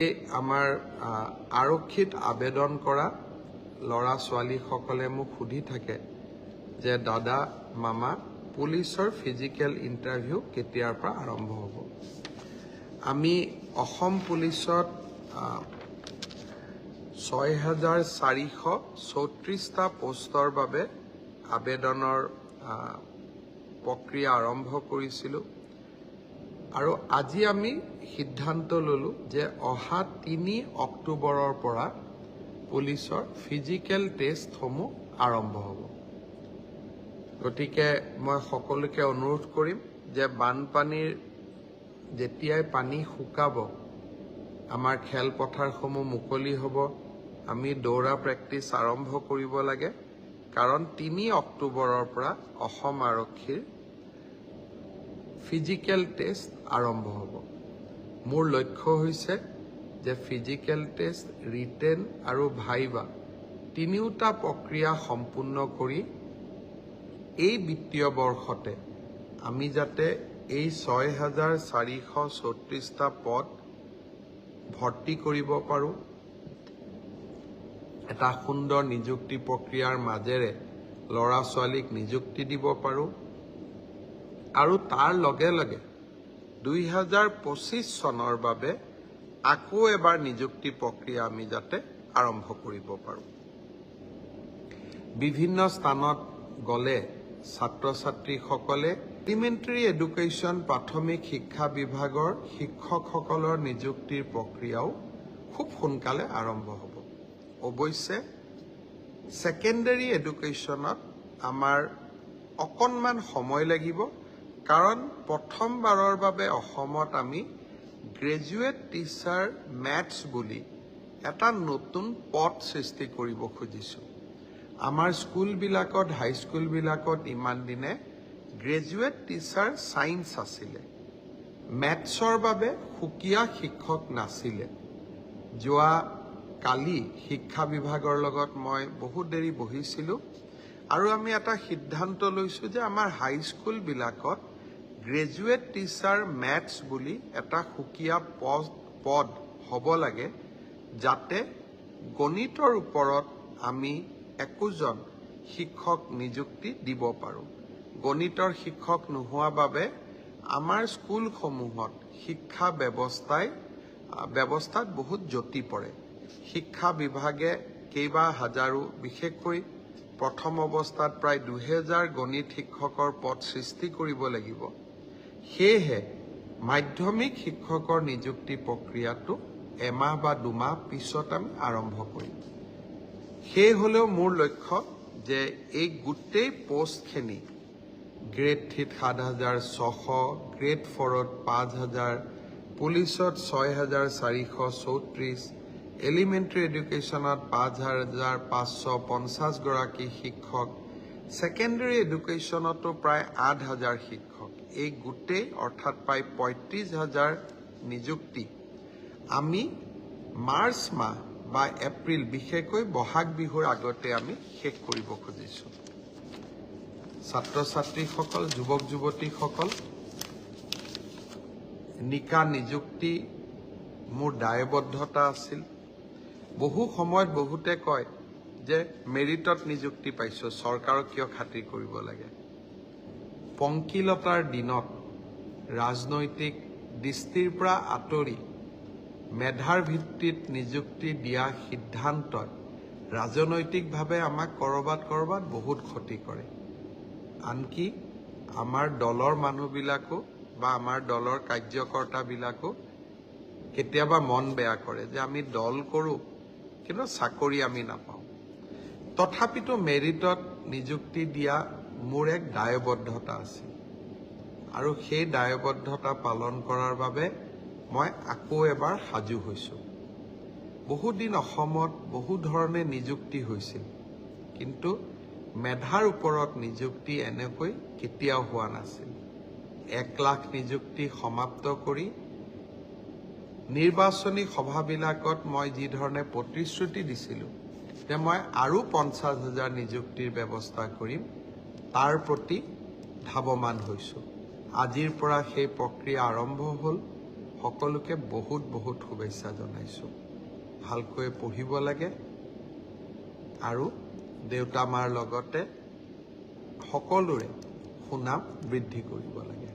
আমাৰ আৰক্ষীত আবেদন কৰা ল'ৰা ছোৱালীসকলে মোক সুধি থাকে যে দাদা মামা পুলিচৰ ফিজিকেল ইণ্টাৰভিউ কেতিয়াৰ পৰা আৰম্ভ হ'ব। আমি অসম পুলিচত ৬,৪৩৪টা পোষ্টৰ বাবে আবেদনৰ প্ৰক্ৰিয়া আৰম্ভ কৰিছিলোঁ আৰু আজি আমি সিদ্ধান্ত ললো যে অহা ৩ অক্টোবৰৰ পৰা পুলিচৰ ফিজিকেল টেষ্টসমূহ আৰম্ভ হ'ব। গতিকে মই সকলোকে অনুৰোধ কৰিম যে বানপানীৰ যেতিয়াই পানী শুকাব আমাৰ খেলপথাৰসমূহ মুকলি হ'ব, আমি দৌৰা প্ৰেক্টিছ আৰম্ভ কৰিব লাগে, কাৰণ ৩ অক্টোবৰৰ পৰা অসম আৰক্ষীৰ ফিজিকেল টেষ্ট আৰম্ভ হ'ব। মোৰ লক্ষ্য হৈছে যে ফিজিকেল টেষ্ট, ৰিটেন আৰু ভাইবা তিনিওটা প্ৰক্ৰিয়া সম্পূৰ্ণ কৰি এই বিত্তীয় বৰ্ষতে আমি যাতে এই ৬,৪৩৪টা পদ ভৰ্তি কৰিব পাৰোঁ, এটা সুন্দৰ নিযুক্তি প্ৰক্ৰিয়াৰ মাজেৰে ল'ৰা ছোৱালীক নিযুক্তি দিব পাৰোঁ আৰু তাৰ লগে লগে ২০২৫ চনৰ বাবে আকৌ এবাৰ নিযুক্তি প্ৰক্ৰিয়া আমি যাতে আৰম্ভ কৰিব পাৰোঁ। বিভিন্ন স্থানত গ'লে ছাত্ৰ ছাত্ৰীসকলে এলিমেণ্টাৰী এডুকেশ্যন প্ৰাথমিক শিক্ষা বিভাগৰ শিক্ষকসকলৰ নিযুক্তিৰ প্ৰক্ৰিয়াও খুব সোনকালে আৰম্ভ হ'ব। অৱশ্যে ছেকেণ্ডাৰী এডুকেশ্যনত আমাৰ অকণমান সময় লাগিব, কাৰণ প্ৰথমবাৰৰ বাবে অসমত আমি গ্ৰেজুৱেট টিচাৰ মেথছ বুলি এটা নতুন পদ সৃষ্টি কৰিব খুজিছোঁ। আমাৰ স্কুলবিলাকত, হাইস্কুলবিলাকত ইমান দিনে গ্ৰেজুৱেট টিচাৰ ছায়েন্স আছিলে, মেথছৰ বাবে সুকীয়া শিক্ষক নাছিলে। যোৱা কালি শিক্ষা বিভাগৰ লগত মই বহুত দেৰি বহিছিলোঁ আৰু আমি এটা সিদ্ধান্ত লৈছোঁ যে আমাৰ হাইস্কুলবিলাকত গ্ৰেজুৱেট টিচাৰ মেথছ বুলি এটা সুকীয়া পদ হ'ব লাগে, যাতে গণিতৰ ওপৰত আমি একোজন শিক্ষক নিযুক্তি দিব পাৰোঁ। গণিতৰ শিক্ষক নোহোৱা বাবে আমাৰ স্কুলসমূহত শিক্ষা ব্যৱস্থাত বহুত জটি পৰে। শিক্ষা বিভাগে কেইবা হাজাৰো, বিশেষকৈ প্ৰথম অৱস্থাত প্ৰায় ২,০০০ গণিত শিক্ষকৰ পদ সৃষ্টি কৰিব লাগিব। সেয়েহে মাধ্যমিক শিক্ষকৰ নিযুক্তি প্ৰক্ৰিয়াটো এমাহ বা ২ মাহ পিছত আমি আৰম্ভ কৰিম। সেই হ'লেও মোৰ লক্ষ্য যে এই গোটেই পোষ্টখিনি গ্ৰেড 3ত ৭,৬০০, গ্ৰেড 4ত ৫,০০০, পুলিচত ৬,৪৩৪, এলিমেণ্টাৰী এডুকেশ্যনত ৫,৫৫০ গৰাকী শিক্ষক, ছেকেণ্ডাৰী এডুকেশ্যনতো প্ৰায় ৮,০০০ শিক্ষক, এই গোটেই অৰ্থাৎ প্ৰায় ৩৫,০০০ নিযুক্তি আমি মাৰ্চ মাহ বা এপ্ৰিল, বিশেষকৈ বহাগ বিহুৰ আগতে আমি শেষ কৰিব খুজিছোঁ। ছাত্ৰ ছাত্ৰীসকল, যুৱক যুৱতীসকল, নিকা নিযুক্তি মোৰ দায়বদ্ধতা আছিল। বহু সময়ত বহুতে কয় যে মেৰিটত নিযুক্তি পাইছোঁ, চৰকাৰক কিয় খাতিৰ কৰিব লাগে। পংকিলতাৰ দিনত ৰাজনৈতিক দৃষ্টিৰ পৰা আঁতৰি মেধাৰ ভিত্তিত নিযুক্তি দিয়া সিদ্ধান্তই ৰাজনৈতিকভাৱে আমাক ক'ৰবাত বহুত ক্ষতি কৰে। আনকি আমাৰ দলৰ মানুহবিলাকো বা আমাৰ দলৰ কাৰ্যকৰ্তাবিলাকো কেতিয়াবা মন বেয়া কৰে যে আমি দল কৰোঁ কিন্তু চাকৰি আমি নাপাওঁ। তথাপিতো মেৰিটত নিযুক্তি দিয়া মোৰ এক দায়বদ্ধতা আছিল আৰু সেই দায়বদ্ধতা পালন কৰাৰ বাবে মই আকৌ এবাৰ সাজু হৈছোঁ। বহুদিন অসমত বহু ধৰণে নিযুক্তি হৈছিল, কিন্তু মেধাৰ ওপৰত নিযুক্তি এনেকৈ কেতিয়াও হোৱা নাছিল। ১ লাখ নিযুক্তি সমাপ্ত কৰি নিৰ্বাচনী সভাবিলাকত মই যি ধৰণে প্ৰতিশ্ৰুতি দিছিলোঁ যে মই আৰু ৫০,০০০ নিযুক্তিৰ ব্যৱস্থা কৰিম, তাৰ প্ৰতি ধাৱমান হৈছোঁ। আজিৰ পৰা সেই প্ৰক্ৰিয়া আৰম্ভ হ'ল। সকলোকে বহুত বহুত শুভেচ্ছা জনাইছোঁ। ভালকৈ পঢ়িব লাগে আৰু দেউতা মাৰ লগতে সকলোৰে সুনাম বৃদ্ধি কৰিব লাগে।